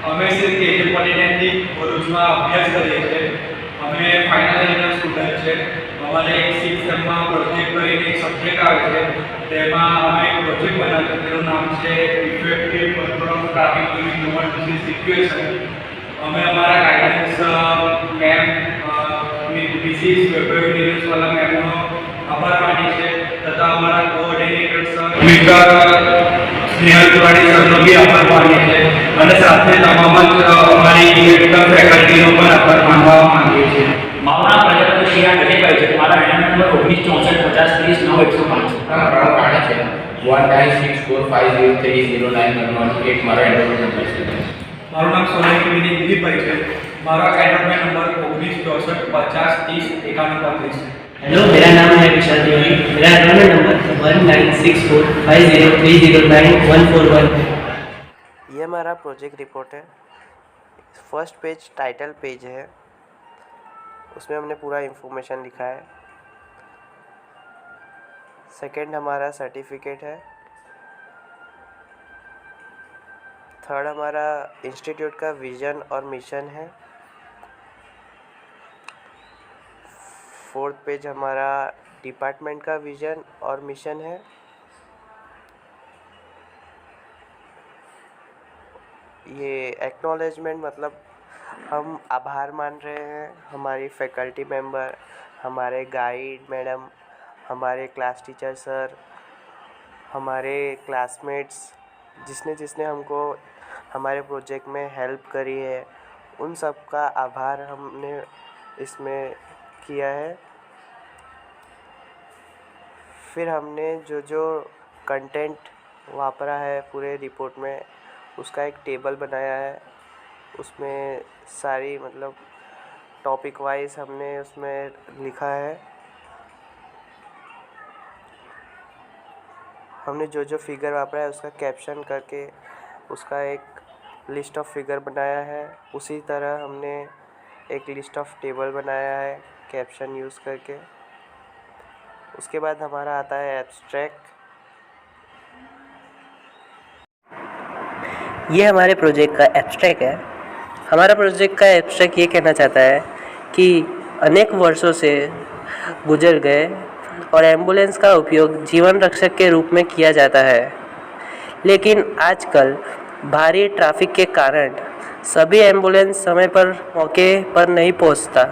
અમે શ્રી કેજે પોલિટેકનિક ભરૂચમાં અભ્યાસ કરીએ છીએ. અમે ફાઇનલ યરના સ્ટુડન્ટ છે. અમારે એક 6th સેમમાં પ્રોજેક્ટ કરીને એક સબ્જેક્ટ આવે છે. તેમાં અમે એક પ્રોજેક્ટ બનાવ્યો, તેનું નામ છે effective control of traffic during emergency situation. અમે અમારા ગાઈડન્સ મેમ ડિસીઝ વેબિનાર્સ વાળા મેમનો આભાર માનીએ છીએ, તથા અમારા coordinator sir mister Snehal Tiwari સરનો બી આભાર માનીએ છીએ, અને સાથે તમામ જ અમારી મેડિકલ ફેકલ્ટીનો પણ આભાર માનવા માંગીએ છીએ. મારું નામ પ્રજાપતિ શ્રીયા ગજેભાઈ છે. મારા એનએમ નંબર 196450309105 છે. રાણા છે 196450309118 મારો એન્ડ્રોઇડ નંબર છે. મારું નામ સોલંકી વિનય દિલીપભાઈ છે. મારા એનરોલમેન્ટ નંબર 196450309135 है. हेलो, मेरा नाम है विशाल तिवारी. मेरा एनरोलमेंट नंबर 196450309141 है. ये हमारा प्रोजेक्ट रिपोर्ट है. फर्स्ट पेज टाइटल पेज है, उसमें हमने पूरा इन्फॉर्मेशन लिखा है. सेकंड हमारा सर्टिफिकेट है. थर्ड हमारा इंस्टीट्यूट का विज़न और मिशन है. फोर्थ पेज हमारा डिपार्टमेंट का विज़न और मिशन है. ये एक्नॉलेजमेंट मतलब हम आभार मान रहे हैं हमारी फैकल्टी मेंबर, हमारे गाइड मैडम, हमारे क्लास टीचर सर, हमारे क्लासमेट्स, जिसने जिसने हमको हमारे प्रोजेक्ट में हेल्प करी है, उन सब का आभार हमने इसमें किया है. फिर हमने जो जो कंटेंट वापरा है पूरे रिपोर्ट में, उसका एक टेबल बनाया है. उसमें सारी मतलब टॉपिक वाइज हमने उसमें लिखा है. हमने जो जो फिगर वापरा है उसका कैप्शन करके उसका एक लिस्ट ऑफ फिगर बनाया है. उसी तरह हमने एक लिस्ट ऑफ टेबल बनाया है कैप्शन यूज़ करके. उसके बाद हमारा आता है एब्स्ट्रैक्ट. ये हमारे प्रोजेक्ट का एब्स्ट्रैक्ट है. हमारा प्रोजेक्ट का एब्स्ट्रैक्ट ये कहना चाहता है कि अनेक वर्षों से गुजर गए और एम्बुलेंस का उपयोग जीवन रक्षक के रूप में किया जाता है, लेकिन आजकल भारी ट्रैफिक के कारण सभी एम्बुलेंस समय पर मौके पर नहीं पहुंचता,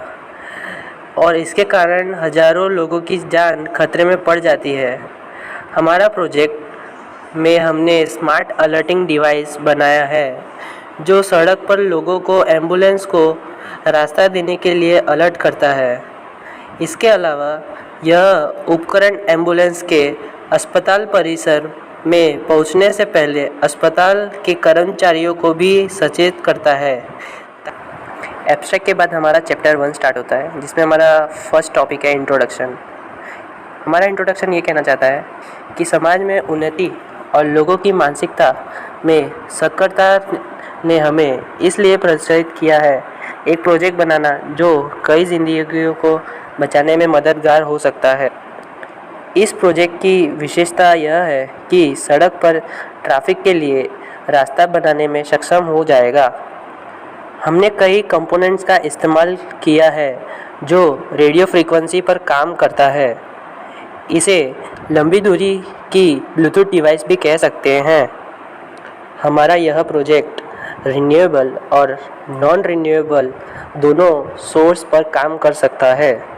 और इसके कारण हज़ारों लोगों की जान खतरे में पड़ जाती है. हमारा प्रोजेक्ट में हमने स्मार्ट अलर्टिंग डिवाइस बनाया है जो सड़क पर लोगों को एम्बुलेंस को रास्ता देने के लिए अलर्ट करता है. इसके अलावा यह उपकरण एम्बुलेंस के अस्पताल परिसर में पहुंचने से पहले अस्पताल के कर्मचारियों को भी सचेत करता है. एब्स्ट्रैक्ट के बाद हमारा चैप्टर 1 स्टार्ट होता है, जिसमें हमारा फर्स्ट टॉपिक है इंट्रोडक्शन. हमारा इंट्रोडक्शन ये कहना चाहता है कि समाज में उन्नति और लोगों की मानसिकता में सक्रियता ने हमें इसलिए प्रोत्साहित किया है एक प्रोजेक्ट बनाना जो कई जिंदगियों को बचाने में मददगार हो सकता है. इस प्रोजेक्ट की विशेषता यह है कि सड़क पर ट्रैफिक के लिए रास्ता बनाने में सक्षम हो जाएगा. हमने कई कंपोनेंट्स का इस्तेमाल किया है जो रेडियो फ्रीक्वेंसी पर काम करता है. इसे लंबी दूरी की ब्लूटूथ डिवाइस भी कह सकते हैं. हमारा यह प्रोजेक्ट रिन्यूएबल और नॉन रिन्यूएबल दोनों सोर्स पर काम कर सकता है.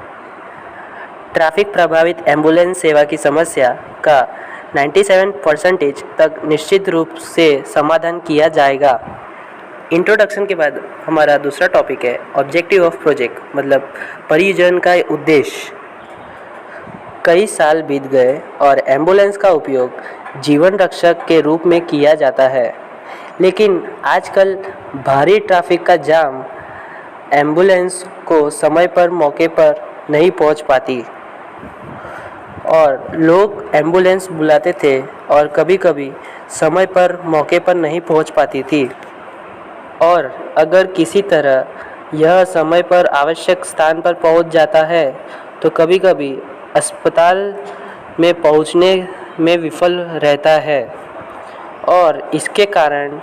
ट्रैफिक प्रभावित एम्बुलेंस सेवा की समस्या का 97% तक निश्चित रूप से समाधान किया जाएगा. इंट्रोडक्शन के बाद हमारा दूसरा टॉपिक है ऑब्जेक्टिव ऑफ प्रोजेक्ट, मतलब परियोजना का उद्देश्य. कई साल बीत गए और एम्बुलेंस का उपयोग जीवन रक्षक के रूप में किया जाता है, लेकिन आजकल भारी ट्रैफिक का जाम एम्बुलेंस को समय पर मौके पर नहीं पहुंच पाती, और लोग एम्बुलेंस बुलाते थे और कभी कभी समय पर मौके पर नहीं पहुंच पाती थी, और अगर किसी तरह यह समय पर आवश्यक स्थान पर पहुंच जाता है तो कभी कभी अस्पताल में पहुंचने में विफल रहता है, और इसके कारण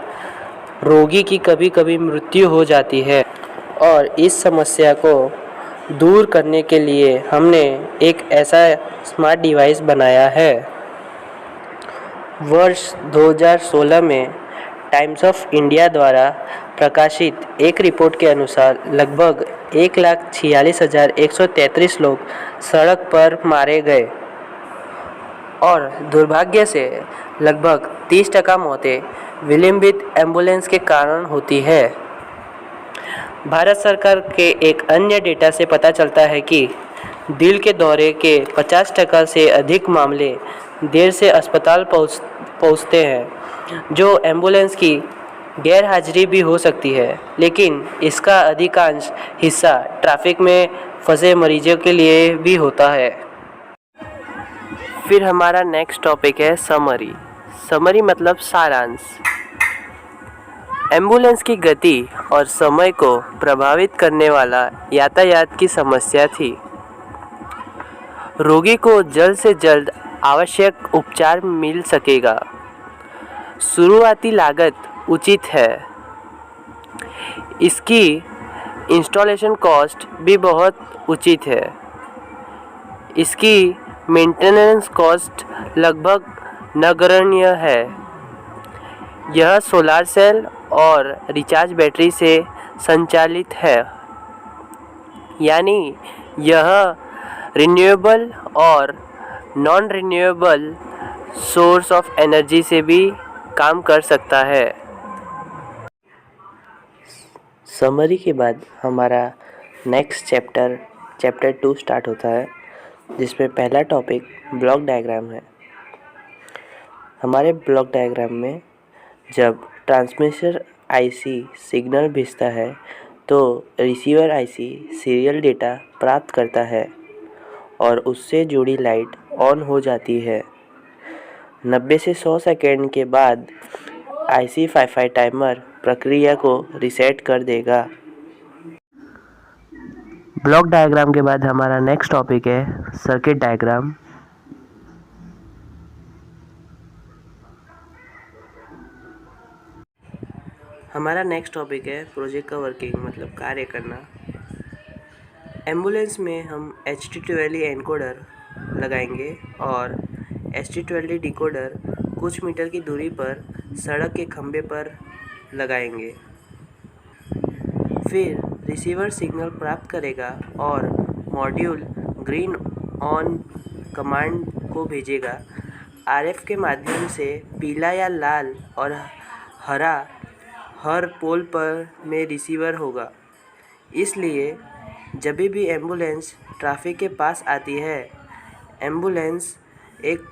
रोगी की कभी कभी मृत्यु हो जाती है। और इस समस्या को दूर करने के लिए हमने एक ऐसा स्मार्ट डिवाइस बनाया है। वर्ष 2016 में टाइम्स ऑफ इंडिया द्वारा प्रकाशित एक रिपोर्ट के अनुसार लगभग 1,46,133 लोग सड़क पर मारे गए और दुर्भाग्य से लगभग 30% मौतें विलंबित एम्बुलेंस के कारण होती है। भारत सरकार के एक अन्य डेटा से पता चलता है कि दिल के दौरे के 50% से अधिक मामले देर से अस्पताल पहुंचते हैं, जो एम्बुलेंस की गैर हाजिरी भी हो सकती है, लेकिन इसका अधिकांश हिस्सा ट्रैफिक में फंसे मरीजों के लिए भी होता है। फिर हमारा नेक्स्ट टॉपिक है समरी। समरी मतलब सारांश। एम्बुलेंस की गति और समय को प्रभावित करने वाला यातायात की समस्या थी। रोगी को जल्द से जल्द आवश्यक उपचार मिल सकेगा। शुरुआती लागत उचित है। इसकी इंस्टॉलेशन कॉस्ट भी बहुत उचित है। इसकी मेंटेनेंस कॉस्ट लगभग नगण्य है। यह सोलर सेल और रिचार्ज बैटरी से संचालित है, यानी यह रिन्यूएबल और non renewable source of energy से भी काम कर सकता है। समरी के बाद हमारा नेक्स्ट चैप्टर 2 स्टार्ट होता है, जिसमें पहला टॉपिक ब्लॉक डायग्राम है। हमारे ब्लॉक डायग्राम में जब ट्रांसमीटर आईसी सिग्नल भेजता है तो रिसीवर आईसी सीरियल डेटा प्राप्त करता है और उससे जुड़ी लाइट ऑन हो जाती है। 90 से 100 सेकेंड के बाद IC55 टाइमर प्रक्रिया को रीसेट कर देगा। ब्लॉक डायग्राम के बाद हमारा नेक्स्ट टॉपिक है सर्किट डायग्राम। हमारा नेक्स्ट टॉपिक है प्रोजेक्ट का वर्किंग मतलब कार्य करना। एम्बुलेंस में हम HT12 एनकोडर लगाएंगे और HT12 डिकोडर कुछ मीटर की दूरी पर सड़क के खंभे पर लगाएंगे। फिर रिसीवर सिग्नल प्राप्त करेगा और मॉड्यूल ग्रीन ऑन कमांड को भेजेगा। RF के माध्यम से पीला या लाल और हरा हर पोल पर में रिसीवर होगा। इसलिए जब भी एम्बुलेंस ट्रैफिक के पास आती है, एम्बुलेंस एक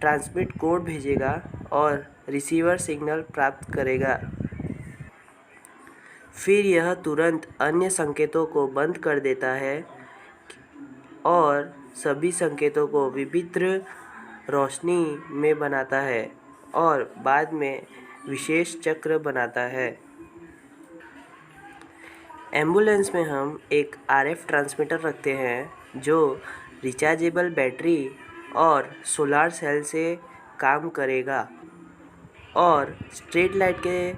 ट्रांसमिट कोड भेजेगा और रिसीवर सिग्नल प्राप्त करेगा। फिर यह तुरंत अन्य संकेतों को बंद कर देता है और सभी संकेतों को विभिन्न रोशनी में बनाता है और बाद में विशेष चक्र बनाता है। एम्बुलेंस में हम एक RF ट्रांसमीटर रखते हैं जो रिचार्जेबल बैटरी और सोलर सेल से काम करेगा और स्ट्रीट लाइट के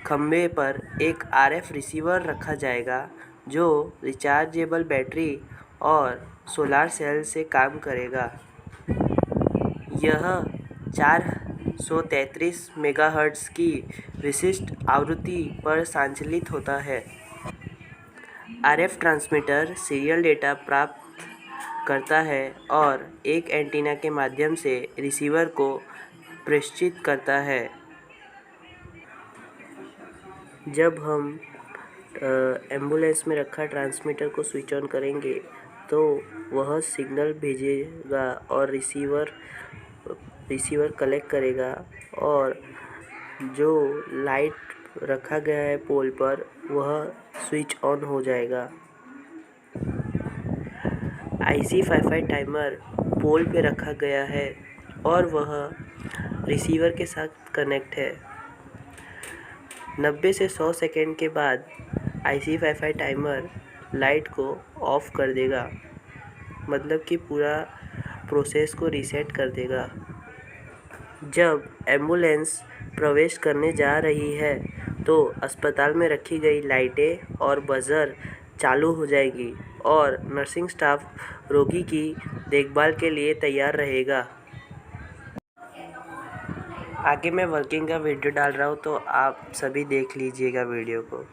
खंभे पर एक RF रिसीवर रखा जाएगा जो रिचार्जेबल बैटरी और सोलर सेल से काम करेगा। यह 433 मेगाहर्ट्ज़ की विशिष्ट आवृत्ति पर संचालित होता है। RF ट्रांसमीटर सीरियल डेटा प्राप्त करता है और एक एंटीना के माध्यम से रिसीवर को प्रेषित करता है। जब हम एम्बुलेंस में रखा ट्रांसमीटर को स्विच ऑन करेंगे तो वह सिग्नल भेजेगा और रिसीवर कलेक्ट करेगा और जो लाइट रखा गया है पोल पर वह स्विच ऑन हो जाएगा। IC55 टाइमर पोल पे रखा गया है और वह रिसीवर के साथ कनेक्ट है। 90 से 100 सेकेंड के बाद IC55 टाइमर लाइट को ऑफ कर देगा, मतलब कि पूरा प्रोसेस को रीसेट कर देगा। जब एम्बुलेंस प्रवेश करने जा रही है तो अस्पताल में रखी गई लाइटें और बजर चालू हो जाएगी और नर्सिंग स्टाफ रोगी की देखभाल के लिए तैयार रहेगा। आगे मैं वर्किंग का वीडियो डाल रहा हूँ, तो आप सभी देख लीजिएगा वीडियो को।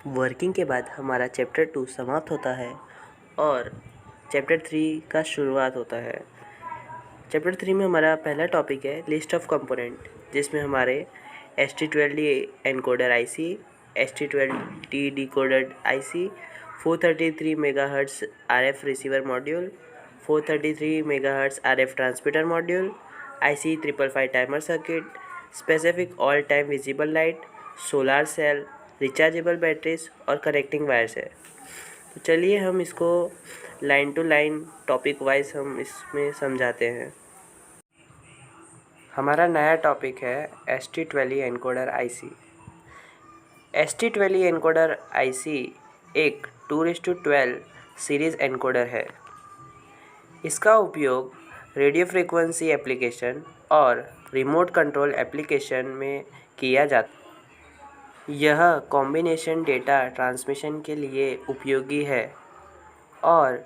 वर्किंग के बाद हमारा चैप्टर 2 समाप्त होता है और चैप्टर 3 का शुरुआत होता है। चैप्टर 3 में हमारा पहला टॉपिक है लिस्ट ऑफ कंपोनेंट, जिसमें हमारे ST12D encoder IC, ST12D decoder IC, 433 megahertz RF receiver module, 433 megahertz RF transmitter module, IC 555 timer circuit, specific all time visible light, solar cell, rechargeable batteries और connecting wires है। तो चलिए हम इसको line to line topic wise हम इसमें समझाते हैं। हमारा नया टॉपिक है ST12 encoder IC। ST12 encoder IC एक 2:12 सीरीज़ एनकोडर है। इसका उपयोग रेडियो फ्रीक्वेंसी एप्लीकेशन और रिमोट कंट्रोल एप्लीकेशन में किया जाता है। यह कॉम्बिनेशन डेटा ट्रांसमिशन के लिए उपयोगी है और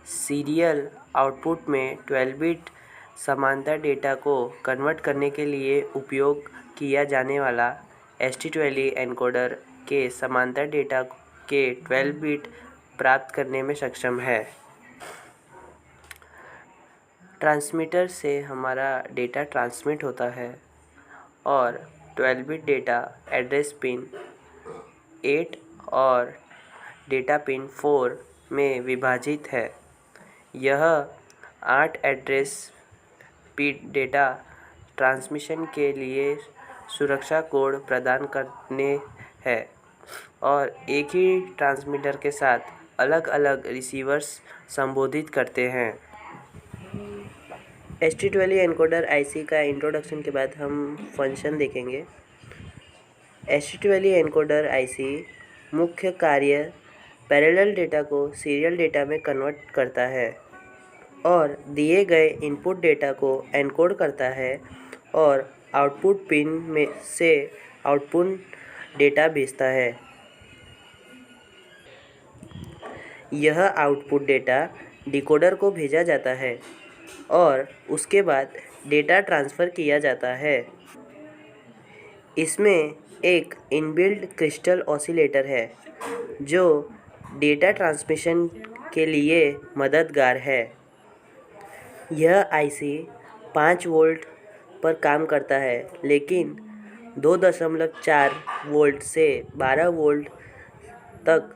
सीरियल आउटपुट में 12 बिट समांतर डेटा को कन्वर्ट करने के लिए उपयोग किया जाने वाला ST12 एनकोडर के समांतर डेटा के 12 बिट प्राप्त करने में सक्षम है। ट्रांसमीटर से हमारा डेटा ट्रांसमिट होता है और 12 बिट डेटा एड्रेस पिन 8 और डेटा पिन 4 में विभाजित है। यह 8 एड्रेस बिट डेटा ट्रांसमिशन के लिए सुरक्षा कोड प्रदान करने हैं और एक ही ट्रांसमीटर के साथ अलग अलग रिसीवर्स संबोधित करते हैं। ST12 एनकोडर IC का इंट्रोडक्शन के बाद हम फंक्शन देखेंगे। ST12 एनकोडर IC मुख्य कार्य पैरेलल डेटा को सीरियल डेटा में कन्वर्ट करता है और दिए गए इनपुट डेटा को एनकोड करता है और आउटपुट पिन में से आउटपुट डेटा भेजता है। यह आउटपुट डेटा डिकोडर को भेजा जाता है और उसके बाद डेटा ट्रांसफ़र किया जाता है। इसमें एक इनबिल्ट क्रिस्टल ऑसिलेटर है जो डेटा ट्रांसमिशन के लिए मददगार है। यह IC 5 वोल्ट पर काम करता है, लेकिन 2.4 वोल्ट से 12 वोल्ट तक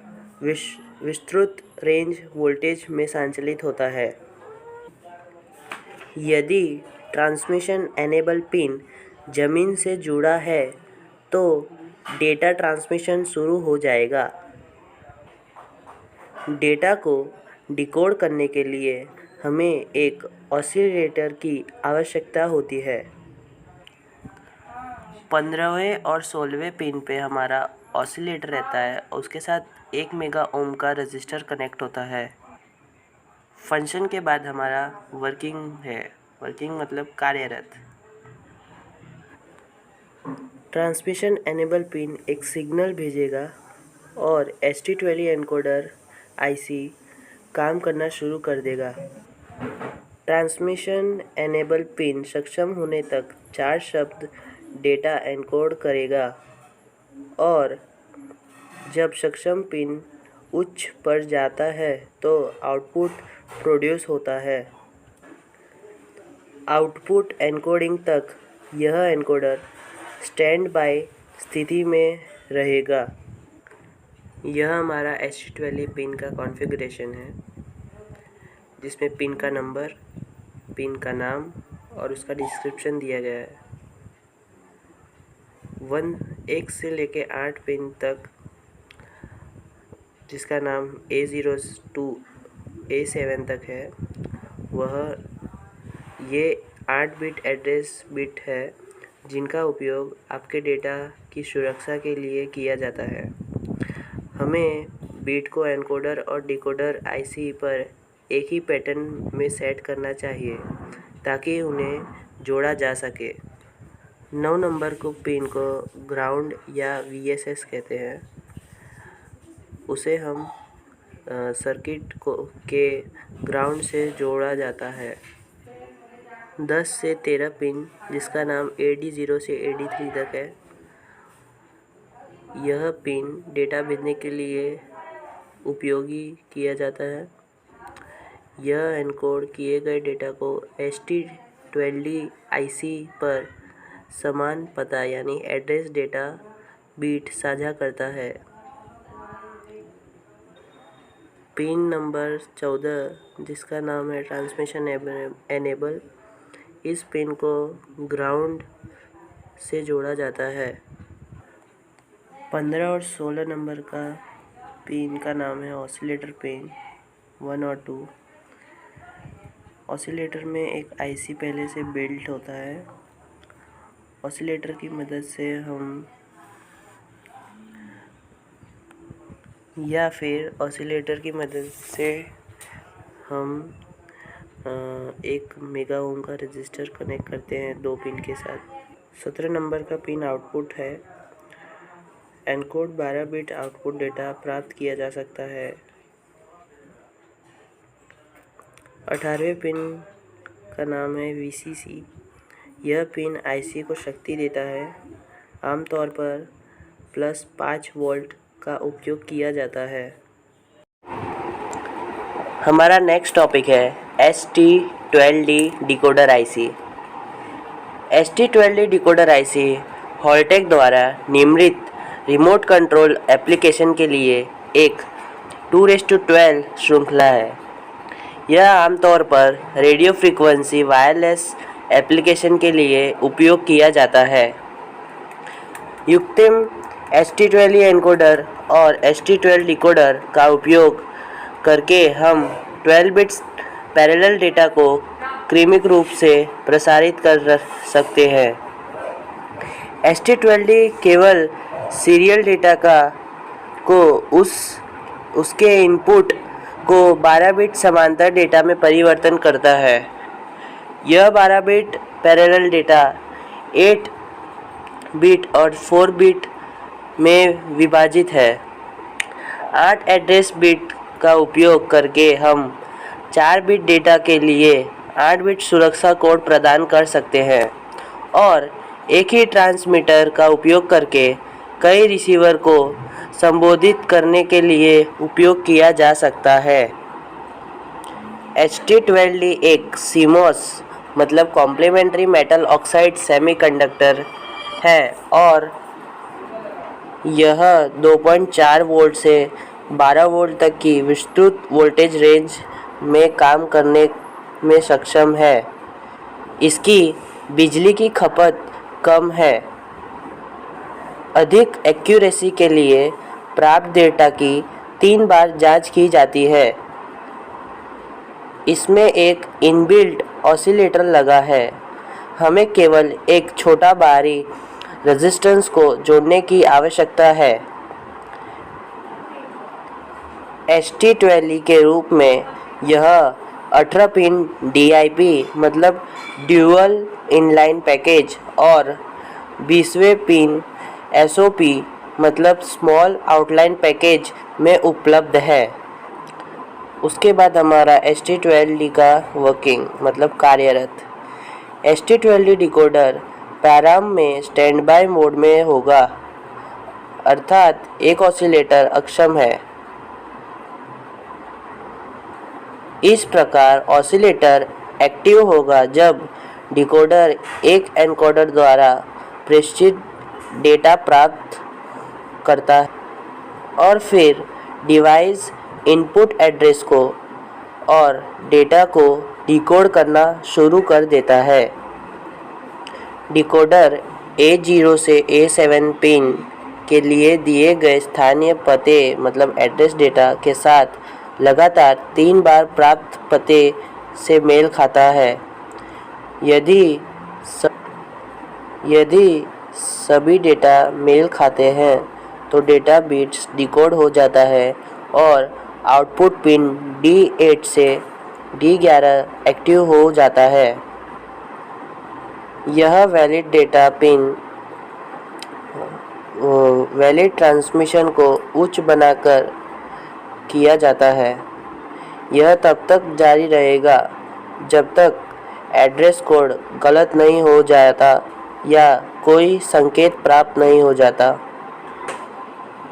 विस्तृत रेंज वोल्टेज में संचालित होता है। यदि ट्रांसमिशन एनेबल पिन ज़मीन से जुड़ा है तो डेटा ट्रांसमिशन शुरू हो जाएगा। डेटा को डिकोड करने के लिए हमें एक ऑसिलेटर की आवश्यकता होती है। 15वें और 16वें पिन पे हमारा ऑसिलेटर रहता है और उसके साथ 1 मेगा ओम का रजिस्टर कनेक्ट होता है। फंक्शन के बाद हमारा वर्किंग है। वर्किंग मतलब कार्यरत। ट्रांसमिशन एनेबल पिन एक सिग्नल भेजेगा और ST12 एनकोडर IC काम करना शुरू कर देगा। ट्रांसमिशन एनेबल पिन सक्षम होने तक 4 शब्द डेटा एनकोड करेगा और जब सक्षम पिन उच्च पर जाता है तो आउटपुट प्रोड्यूस होता है। आउटपुट एनकोडिंग तक यह एनकोडर स्टैंड बाय स्थिति में रहेगा। यह हमारा ST12 पिन का कॉन्फ़िगरेशन है, जिसमें पिन का नंबर, पिन का नाम और उसका डिस्क्रिप्शन दिया गया है। 1 से लेके 8 पिन तक, जिसका नाम A0 to A7 तक है, वह ये 8 बिट एड्रेस बिट है जिनका उपयोग आपके डेटा की सुरक्षा के लिए किया जाता है। हमें बिट को एनकोडर और डिकोडर आईसी पर एक ही पैटर्न में सेट करना चाहिए ताकि उन्हें जोड़ा जा सके। 9 नंबर को पिन को ग्राउंड या VSS कहते हैं। उसे हम सर्किट को के ग्राउंड से जोड़ा जाता है। 10 से 13 पिन, जिसका नाम AD0 से AD3 तक है, यह पिन डेटा भेजने के लिए उपयोगी किया जाता है। यह एनकोड किए गए डेटा को ST12D आईसी पर समान पता यानी एड्रेस डेटा बिट साझा करता है। पिन नंबर 14, जिसका नाम है ट्रांसमिशन एनेबल, इस पिन को ग्राउंड से जोड़ा जाता है। 15 और 16 नंबर का पिन का नाम है ऑसिलेटर पिन 1 और 2। ऑसिलेटर में एक आईसी पहले से बिल्ट होता है। ऑसिलेटर की मदद से हम ऑसिलेटर की मदद से हम एक मेगा ओम का रजिस्टर कनेक्ट करते हैं 2 पिन के साथ। 17 नंबर का पिन आउटपुट है। एनकोड 12 बिट आउटपुट डेटा प्राप्त किया जा सकता है। 18वें पिन का नाम है VCC। यह पिन आईसी को शक्ति देता है। आमतौर पर +5 वोल्ट का उपयोग किया जाता है। हमारा नेक्स्ट टॉपिक है ST12D decoder IC. ST12D decoder IC Holtek द्वारा निर्मित रिमोट कंट्रोल एप्लीकेशन के लिए एक 2:12 श्रृंखला है। यह आमतौर पर रेडियो फ्रीक्वेंसी वायरलेस एप्लीकेशन के लिए उपयोग किया जाता है। युक्तिम ST12 एनकोडर और ST12 डिकोडर का उपयोग करके हम 12 बिट्स पैरेलल डेटा को क्रमिक रूप से प्रसारित कर सकते हैं। ST12 केवल सीरियल डेटा को उसके इनपुट को 12 बिट समांतर डेटा में परिवर्तन करता है। यह 12 बिट पैरेलल डेटा 8 बिट और 4 बिट में विभाजित है। 8 एड्रेस बिट का उपयोग करके हम 4 बिट डेटा के लिए 8 बिट सुरक्षा कोड प्रदान कर सकते हैं और एक ही ट्रांसमीटर का उपयोग करके कई रिसीवर को संबोधित करने के लिए उपयोग किया जा सकता है। ST12 एक CMOS मतलब कॉम्प्लीमेंट्री मेटल ऑक्साइड सेमीकंडक्टर है और यह 2.4 वोल्ट से 12 वोल्ट तक की विस्तृत वोल्टेज रेंज में काम करने में सक्षम है। इसकी बिजली की खपत कम है। अधिक एक्यूरेसी के लिए प्राप्त डेटा की 3 बार जांच की जाती है। इसमें एक इनबिल्ट ऑसिलेटर लगा है। हमें केवल एक छोटा बाहरी रेजिस्टेंस को जोड़ने की आवश्यकता है। ST12 के रूप में यह 18 पिन DIP मतलब ड्यूअल इनलाइन पैकेज और 20वें पिन SOP मतलब स्मॉल आउटलाइन पैकेज में उपलब्ध है। उसके बाद हमारा ST12 का वर्किंग मतलब कार्यरत। ST12 डिकोडर पैराम में स्टैंड बाय मोड में होगा, अर्थात एक ऑसिलेटर अक्षम है। इस प्रकार ऑसिलेटर एक्टिव होगा जब डिकोडर एक एनकोडर द्वारा प्रेषित डेटा प्राप्त करता है और फिर डिवाइस इनपुट एड्रेस को और डेटा को डिकोड करना शुरू कर देता है। डिकोडर A0 से A7 पिन के लिए दिए गए स्थानीय पते मतलब एड्रेस डेटा के साथ लगातार 3 बार प्राप्त पते से मेल खाता है। यदि यदि सभी डेटा मेल खाते हैं तो डेटा बिट्स डिकोड हो जाता है और आउटपुट पिन D8 से D11 एक्टिव हो जाता है। यह valid data pin valid transmission को उच्च बनाकर किया जाता है। यह तब तक जारी रहेगा जब तक एड्रेस कोड गलत नहीं हो जाता या कोई संकेत प्राप्त नहीं हो जाता।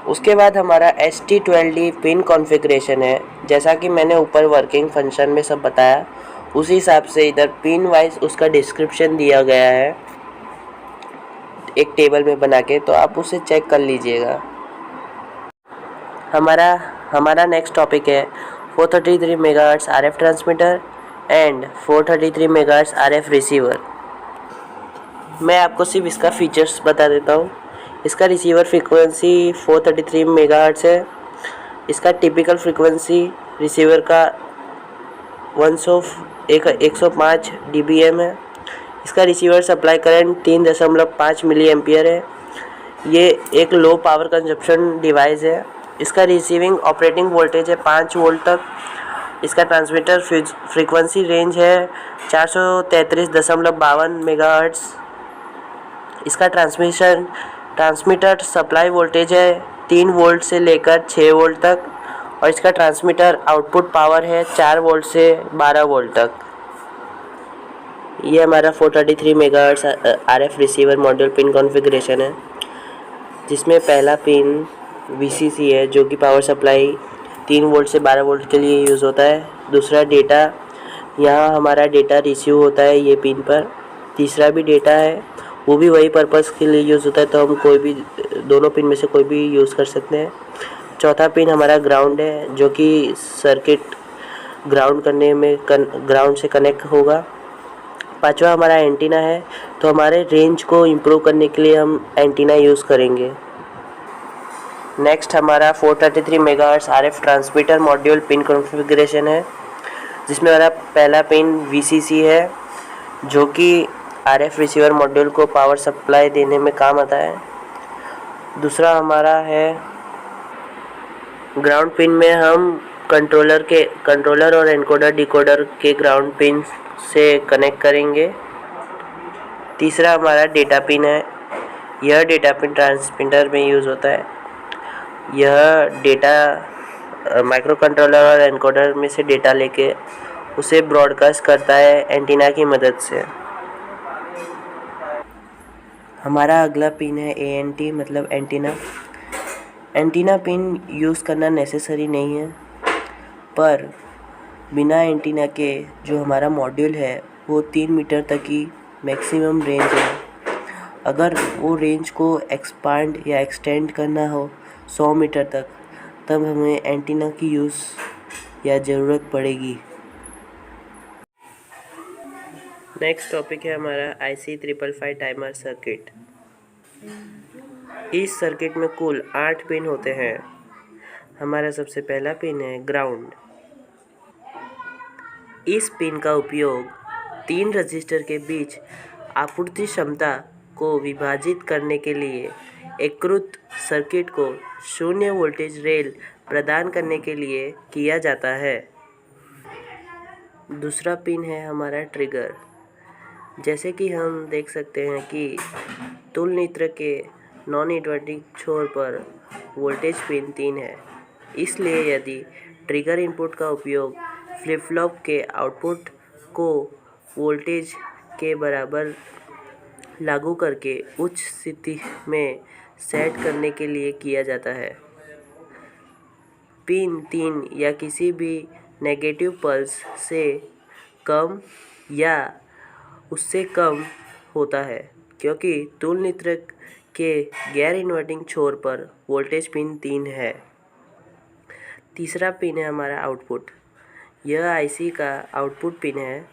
उसके बाद हमारा ST12D पिन कॉन्फ़िगरेशन है। जैसा कि मैंने ऊपर वर्किंग फंक्शन में सब बताया, उसी हिसाब से इधर पिन वाइज उसका डिस्क्रिप्शन दिया गया है एक टेबल में बना के, तो आप उसे चेक कर लीजिएगा। हमारा नेक्स्ट टॉपिक है 433 megahertz RF transmitter and 433 megahertz RF receiver. मैं आपको सिर्फ इसका फीचर्स बता देता हूँ। इसका रिसीवर फ्रीक्वेंसी 433 मेगाहर्ट्ज़ है। इसका टिपिकल फ्रीक्वेंसी रिसीवर का 105 dBm है। इसका receiver supply current 3.5 milli ampere है। ये एक लो पावर कंजप्शन डिवाइस है। इसका रिसीविंग ऑपरेटिंग वोल्टेज है 5 वोल्ट तक। इसका ट्रांसमीटर फ्रीक्वेंसी रेंज है 433.52 मेगाहर्ट्ज़। इसका ट्रांसमीटर सप्लाई वोल्टेज है 3 वोल्ट से लेकर 6 वोल्ट तक और इसका ट्रांसमीटर आउटपुट पावर है 4 वोल्ट से 12 वोल्ट तक। ये हमारा 433 megahertz RF receiver module pin configuration है, जिसमें पहला पिन VCC है जो कि पावर सप्लाई 3 वोल्ट से 12 वोल्ट के लिए यूज़ होता है। दूसरा डेटा, यहाँ हमारा डेटा रिसीव होता है ये पिन पर। तीसरा भी डेटा है, वो भी वही पर्पज़ के लिए यूज़ होता है, तो हम कोई भी दोनों पिन में से कोई भी यूज़ कर सकते हैं। चौथा पिन हमारा ग्राउंड है जो कि सर्किट ग्राउंड करने में ग्राउंड से कनेक्ट होगा। पांचवा हमारा एंटीना है, तो हमारे रेंज को इम्प्रूव करने के लिए हम एंटीना यूज़ करेंगे। नेक्स्ट हमारा 433 megahertz RF transmitter module pin configuration है, जिसमें हमारा पहला पिन VCC है जो कि RF रिसीवर मॉड्यूल को पावर सप्लाई देने में काम आता है। दूसरा हमारा है ग्राउंड पिन में हम कंट्रोलर और एनकोडर डिकोडर के ग्राउंड पिन से कनेक्ट करेंगे। तीसरा हमारा डेटा पिन है। यह डेटा पिन ट्रांसमीटर में यूज़ होता है। यह डेटा माइक्रो कंट्रोलर और एनकोडर में से डेटा लेके उसे ब्रॉडकास्ट करता है एंटीना की मदद से। हमारा अगला पिन है ANT मतलब एंटीना। एंटीना पिन यूज़ करना नेसेसरी नहीं है, पर बिना एंटीना के जो हमारा मॉड्यूल है वो 3 मीटर तक की मैक्सिमम रेंज है। अगर वो रेंज को एक्सपांड या एक्सटेंड करना हो 100 मीटर तक, तब हमें एंटीना की यूज़ या ज़रूरत पड़ेगी। नेक्स्ट टॉपिक है हमारा IC555 टाइमर सर्किट। इस सर्किट में कुल 8 पिन होते हैं। हमारा सबसे पहला पिन है ग्राउंड। इस पिन का उपयोग 3 रजिस्टर के बीच आपूर्ति क्षमता को विभाजित करने के लिए एकीकृत सर्किट को शून्य वोल्टेज रेल प्रदान करने के लिए किया जाता है। दूसरा पिन है हमारा ट्रिगर। जैसे कि हम देख सकते हैं कि तुलनित्र के नॉन इन्वर्टिंग छोर पर वोल्टेज पिन 3 है, इसलिए यदि ट्रिगर इनपुट का उपयोग फ्लिप फ्लॉप के आउटपुट को वोल्टेज के बराबर लागू करके उच्च स्थिति में सेट करने के लिए किया जाता है। पिन 3 या किसी भी नेगेटिव पल्स से कम या उससे कम होता है, क्योंकि तुलनित्र के गैर इन्वर्टिंग छोर पर वोल्टेज पिन 3 है। तीसरा पिन है हमारा आउटपुट। यह IC का आउटपुट पिन है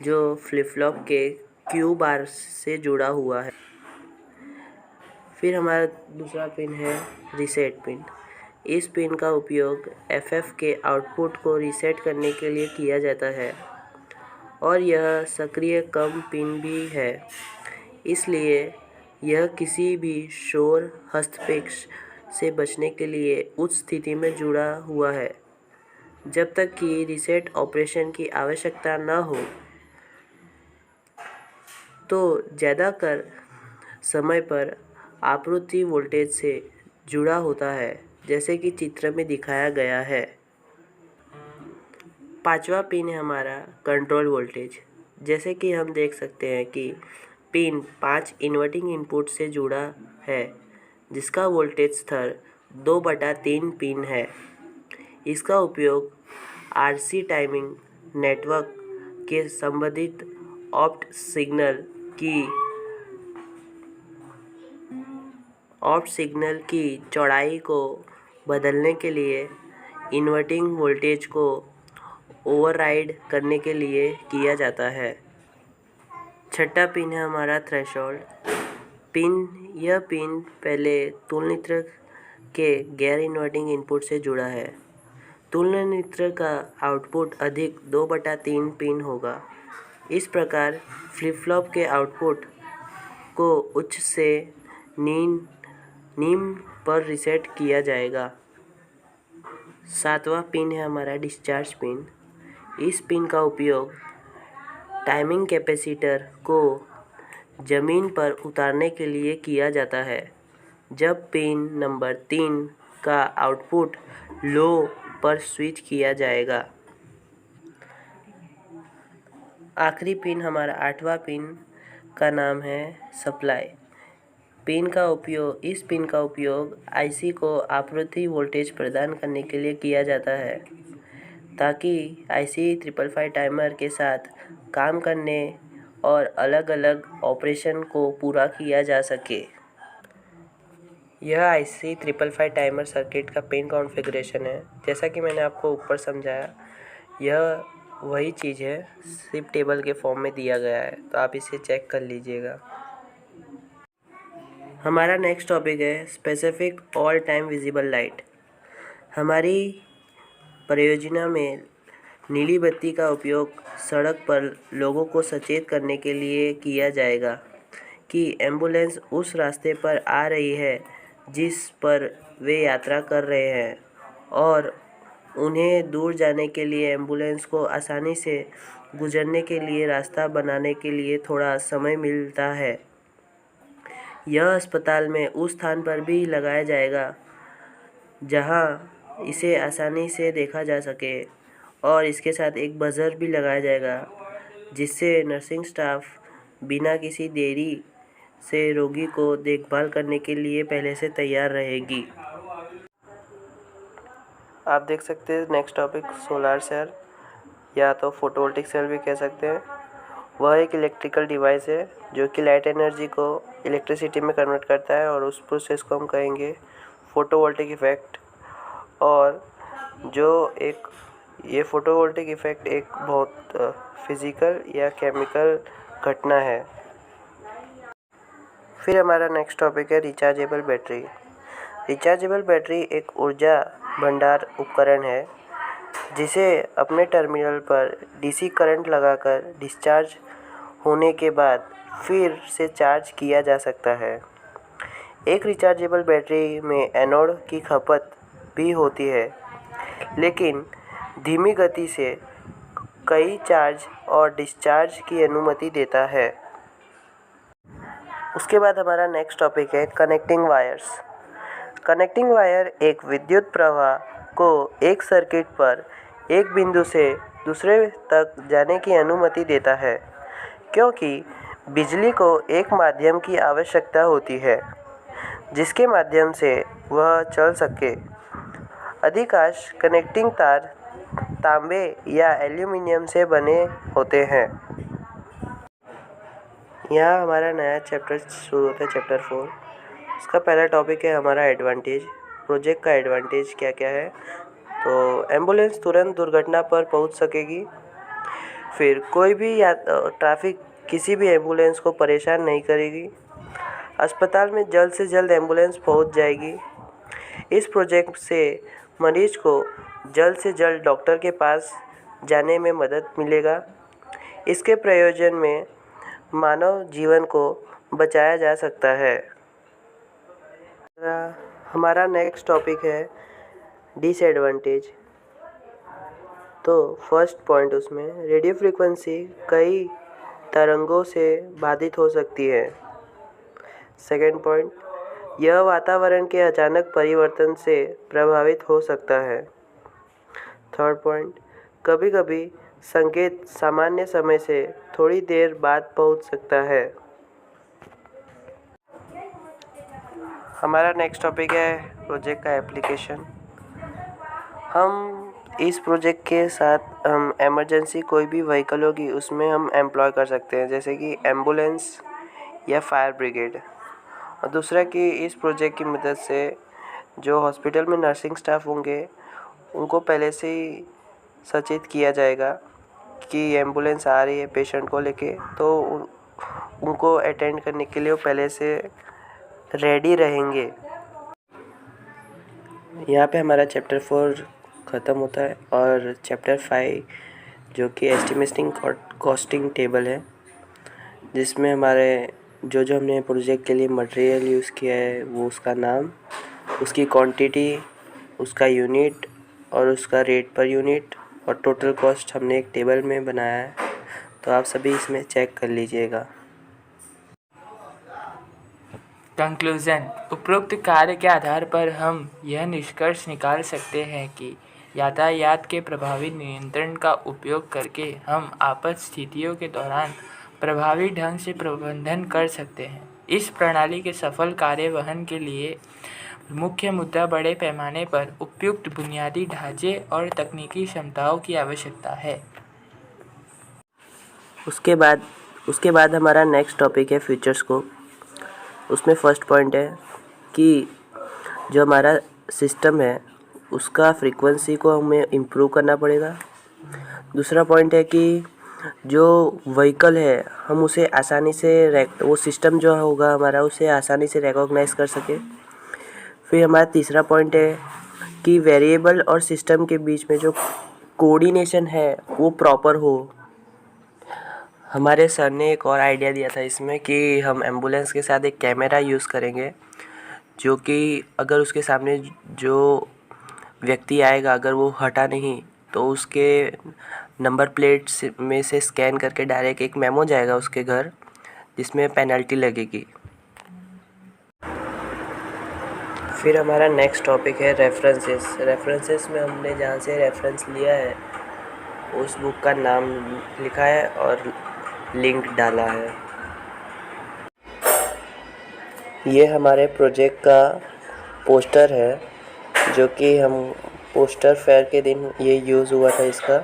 जो फ्लिप फ्लॉप के क्यू बार से जुड़ा हुआ है। फिर हमारा दूसरा पिन है रीसेट पिन। इस पिन का उपयोग FF के आउटपुट को रीसेट करने के लिए किया जाता है और यह सक्रिय कम पिन भी है, इसलिए यह किसी भी शोर हस्तक्षेप से बचने के लिए उच्च स्थिति में जुड़ा हुआ है जब तक कि रीसेट ऑपरेशन की आवश्यकता न हो। तो ज़्यादातर समय पर आपूर्ति वोल्टेज से जुड़ा होता है, जैसे कि चित्र में दिखाया गया है। पांचवा पिन है हमारा कंट्रोल वोल्टेज। जैसे कि हम देख सकते हैं कि पिन 5 इन्वर्टिंग इनपुट से जुड़ा है, जिसका वोल्टेज स्तर 2/3 पिन है। इसका उपयोग RC टाइमिंग नेटवर्क के संबंधित ऑप्ट सिग्नल की चौड़ाई को बदलने के लिए इन्वर्टिंग वोल्टेज को ओवरराइड करने के लिए किया जाता है। छठा पिन है हमारा थ्रेशोल्ड पिन। यह पिन पहले तुलनित्र के गैर इन्वर्टिंग इनपुट से जुड़ा है। तुलनित्र का आउटपुट अधिक 2/3 पिन होगा। इस प्रकार फ्लिप फ्लॉप के आउटपुट को उच्च से निम्न पर रीसेट किया जाएगा। सातवां पिन है हमारा डिस्चार्ज पिन। इस पिन का उपयोग टाइमिंग कैपेसिटर को ज़मीन पर उतारने के लिए किया जाता है जब पिन नंबर 3 का आउटपुट लो पर स्विच किया जाएगा। आखिरी पिन हमारा आठवां पिन का नाम है सप्लाई। इस पिन का उपयोग IC को आपूर्ति वोल्टेज प्रदान करने के लिए किया जाता है ताकि IC 555 टाइमर के साथ काम करने और अलग अलग ऑपरेशन को पूरा किया जा सके। यह IC 555 टाइमर सर्किट का पिन कॉन्फ़िगरेशन है। जैसा कि मैंने आपको ऊपर समझाया, यह वही चीज़ है, सिर्फ टेबल के फॉर्म में दिया गया है, तो आप इसे चेक कर लीजिएगा। हमारा नेक्स्ट टॉपिक है specific all time visible light. हमारी परियोजना में नीली बत्ती का उपयोग सड़क पर लोगों को सचेत करने के लिए किया जाएगा कि एम्बुलेंस उस रास्ते पर आ रही है जिस पर वे यात्रा कर रहे हैं और उन्हें दूर जाने के लिए एम्बुलेंस को आसानी से गुजरने के लिए रास्ता बनाने के लिए थोड़ा समय मिलता है। यह अस्पताल में उस स्थान पर भी लगाया जाएगा जहां इसे आसानी से देखा जा सके और इसके साथ एक बजर भी लगाया जाएगा जिससे नर्सिंग स्टाफ बिना किसी देरी से रोगी को देखभाल करने के लिए पहले से तैयार रहेगी। आप देख सकते हैं नेक्स्ट टॉपिक सोलर सेल या तो फोटोवोल्टिक सेल भी कह सकते हैं। वह एक इलेक्ट्रिकल डिवाइस है जो कि लाइट एनर्जी को इलेक्ट्रिसिटी में कन्वर्ट करता है और उस प्रोसेस को हम कहेंगे फोटोवोल्टिक इफ़ेक्ट। और ये फोटोवोल्टिक इफ़ेक्ट एक बहुत फिज़िकल या केमिकल घटना है। फिर हमारा नेक्स्ट टॉपिक है रिचार्जेबल बैटरी। रिचार्जेबल बैटरी एक ऊर्जा भंडार उपकरण है जिसे अपने टर्मिनल पर DC करंट लगाकर डिस्चार्ज होने के बाद फिर से चार्ज किया जा सकता है। एक रिचार्जेबल बैटरी में एनोड की खपत भी होती है, लेकिन धीमी गति से कई चार्ज और डिस्चार्ज की अनुमति देता है। उसके बाद हमारा नेक्स्ट टॉपिक है कनेक्टिंग वायर्स। कनेक्टिंग वायर एक विद्युत प्रवाह को एक सर्किट पर एक बिंदु से दूसरे तक जाने की अनुमति देता है, क्योंकि बिजली को एक माध्यम की आवश्यकता होती है जिसके माध्यम से वह चल सके। अधिकांश कनेक्टिंग तार तांबे या एल्यूमीनियम से बने होते हैं। यहाँ हमारा नया चैप्टर शुरू होता है, चैप्टर 4। इसका पहला टॉपिक है हमारा एडवांटेज। प्रोजेक्ट का एडवांटेज क्या क्या है, तो एम्बुलेंस तुरंत दुर्घटना पर पहुंच सकेगी। फिर कोई भी ट्रैफिक किसी भी एम्बुलेंस को परेशान नहीं करेगी। अस्पताल में जल्द से जल्द एम्बुलेंस पहुंच जाएगी। इस प्रोजेक्ट से मरीज को जल्द से जल्द डॉक्टर के पास जाने में मदद मिलेगा। इसके प्रयोजन में मानव जीवन को बचाया जा सकता है। हमारा नेक्स्ट टॉपिक है डिसएडवांटेज। तो फर्स्ट पॉइंट उसमें रेडियो फ्रीक्वेंसी कई तरंगों से बाधित हो सकती है। सेकेंड पॉइंट, यह वातावरण के अचानक परिवर्तन से प्रभावित हो सकता है। थर्ड पॉइंट, कभी कभी संकेत सामान्य समय से थोड़ी देर बाद पहुंच सकता है। हमारा नेक्स्ट टॉपिक है प्रोजेक्ट का एप्लीकेशन। हम इस प्रोजेक्ट के साथ हम इमरजेंसी कोई भी व्हीकल होगी उसमें हम एम्प्लॉय कर सकते हैं, जैसे कि एम्बुलेंस या फायर ब्रिगेड। और दूसरा कि इस प्रोजेक्ट की मदद से जो हॉस्पिटल में नर्सिंग स्टाफ होंगे उनको पहले से ही सचेत किया जाएगा कि एम्बुलेंस आ रही है पेशेंट को लेके, तो उनको अटेंड करने के लिए वो पहले से रेडी रहेंगे। यहाँ पे हमारा चैप्टर 4 ख़त्म होता है और चैप्टर 5 जो कि एस्टिमेटिंग कॉस्टिंग टेबल है, जिसमें हमारे जो हमने प्रोजेक्ट के लिए मटेरियल यूज़ किया है वो उसका नाम, उसकी क्वांटिटी, उसका यूनिट और उसका रेट पर यूनिट और टोटल कॉस्ट हमने एक टेबल में बनाया है। तो आप सभी इसमें चेक कर लीजिएगा। कंक्लूज़न, उपरोक्त कार्य के आधार पर हम यह निष्कर्ष निकाल सकते हैं कि यातायात के प्रभावी नियंत्रण का उपयोग करके हम आपात स्थितियों के दौरान प्रभावी ढंग से प्रबंधन कर सकते हैं। इस प्रणाली के सफल कार्यवहन के लिए मुख्य मुद्दा बड़े पैमाने पर उपयुक्त बुनियादी ढांचे और तकनीकी क्षमताओं की आवश्यकता है। उसके बाद हमारा नेक्स्ट टॉपिक है फ्यूचर स्कोप। उसमें फर्स्ट पॉइंट है कि जो हमारा सिस्टम है उसका फ्रीक्वेंसी को हमें इम्प्रूव करना पड़ेगा। दूसरा पॉइंट है कि जो व्हीकल है हम उसे आसानी से वो सिस्टम जो होगा हमारा उसे आसानी से रिकॉग्नाइज कर सके। फिर हमारा तीसरा पॉइंट है कि वेरिएबल और सिस्टम के बीच में जो कोऑर्डिनेशन है वो प्रॉपर हो। हमारे सर ने एक और आइडिया दिया था इसमें कि हम एम्बुलेंस के साथ एक कैमरा यूज़ करेंगे, जो कि अगर उसके सामने जो व्यक्ति आएगा अगर वो हटा नहीं तो उसके नंबर प्लेट में से स्कैन करके डायरेक्ट एक मेमो जाएगा उसके घर, जिसमें पेनल्टी लगेगी। फिर हमारा नेक्स्ट टॉपिक है रेफरेंसेस में हमने जहाँ से रेफरेंस लिया है उस बुक का नाम लिखा है और लिंक डाला है। ये हमारे प्रोजेक्ट का पोस्टर है, जो कि हम पोस्टर फेयर के दिन ये यूज़ हुआ था इसका।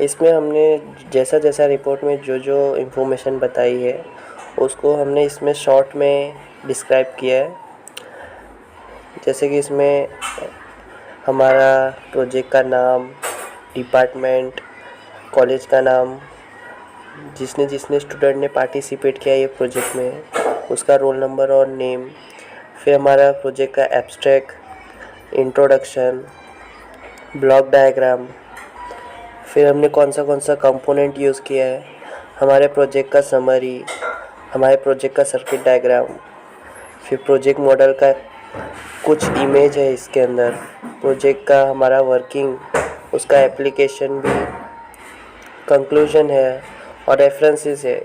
इसमें हमने जैसा रिपोर्ट में जो इन्फॉर्मेशन बताई है उसको हमने इसमें शॉर्ट में डिस्क्राइब किया है। जैसे कि इसमें हमारा प्रोजेक्ट का नाम, डिपार्टमेंट, कॉलेज का नाम, जिसने स्टूडेंट ने पार्टिसिपेट किया ये प्रोजेक्ट में उसका रोल नंबर और नेम। फिर हमारा प्रोजेक्ट का एब्स्ट्रैक्ट, इंट्रोडक्शन, ब्लॉक डायग्राम, फिर हमने कौन सा कंपोनेंट यूज़ किया है, हमारे प्रोजेक्ट का समरी, हमारे प्रोजेक्ट का सर्किट डायग्राम, फिर प्रोजेक्ट मॉडल का कुछ इमेज है इसके अंदर, प्रोजेक्ट का हमारा वर्किंग, उसका एप्लीकेशन भी, कंक्लूजन है और रेफरेंसेस है।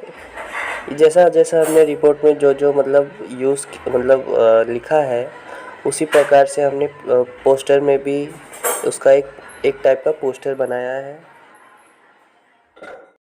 जैसा हमने रिपोर्ट में जो लिखा है उसी प्रकार से हमने पोस्टर में भी उसका एक टाइप का पोस्टर बनाया है।